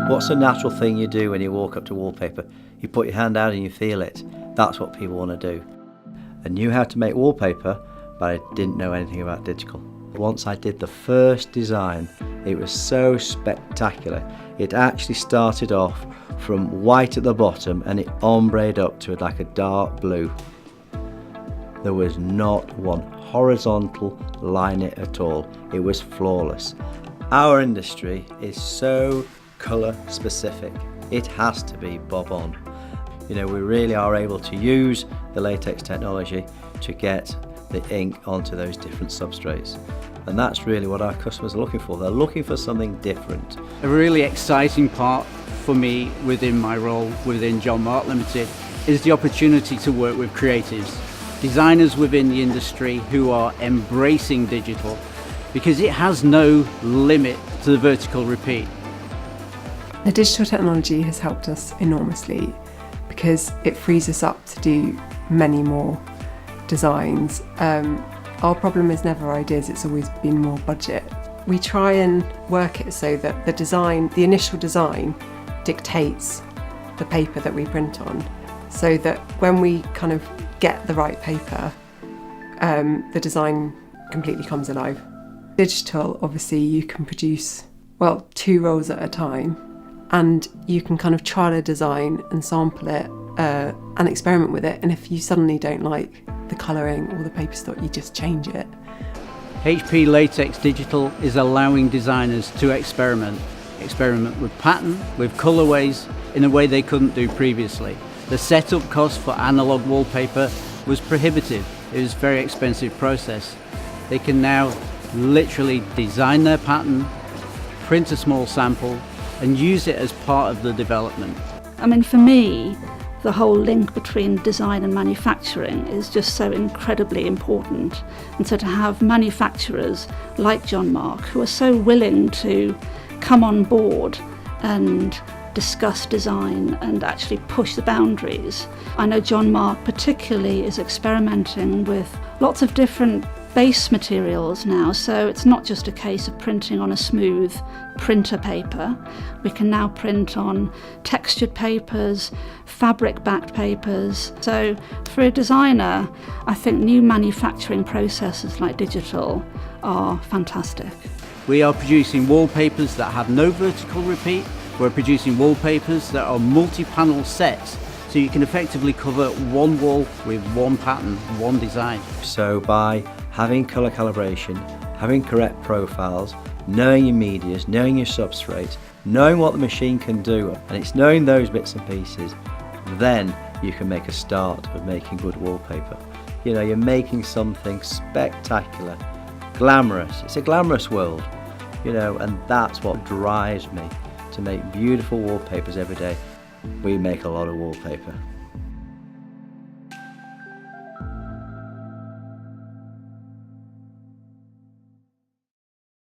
What's the natural thing you do when you walk up to wallpaper? You put your hand out and you feel it. That's what people want to do. I knew how to make wallpaper, but I didn't know anything about digital. Once I did the first design, it was so spectacular. It actually started off from white at the bottom and it ombreed up to like a dark blue. There was not one horizontal line at all. It was flawless. Our industry is so colour specific. It has to be bob on. You know, we really are able to use the latex technology to get the ink onto those different substrates. And that's really what our customers are looking for. They're looking for something different. A really exciting part for me within my role within John Mark Ltd is the opportunity to work with creatives, designers within the industry who are embracing digital because it has no limit to the vertical repeat. The digital technology has helped us enormously because it frees us up to do many more designs. Our problem is never ideas, it's always been more budget. We try and work it so that the initial design dictates the paper that we print on, so that when we kind of get the right paper, the design completely comes alive. Digital, obviously, you can produce, 2 rolls at a time, and you can kind of trial a design and sample it and experiment with it, and if you suddenly don't like the colouring or the paper stock, you just change it. HP Latex Digital is allowing designers to experiment with pattern, with colourways in a way they couldn't do previously. The setup cost for analogue wallpaper was prohibitive. It was a very expensive process. They can now literally design their pattern, print a small sample and use it as part of the development. I mean, for me, the whole link between design and manufacturing is just so incredibly important. And so to have manufacturers like John Mark, who are so willing to come on board and discuss design and actually push the boundaries. I know John Mark particularly is experimenting with lots of different base materials now, so it's not just a case of printing on a smooth printer paper. We can now print on textured papers, fabric-backed papers. So for a designer, I think new manufacturing processes like digital are fantastic. We are producing wallpapers that have no vertical repeat. We're producing wallpapers that are multi-panel sets, so you can effectively cover one wall with one pattern, one design. So by having colour calibration, having correct profiles, knowing your medias, knowing your substrates, knowing what the machine can do, and it's knowing those bits and pieces, then you can make a start of making good wallpaper. You know, you're making something spectacular, glamorous. It's a glamorous world, you know, and that's what drives me to make beautiful wallpapers every day. We make a lot of wallpaper.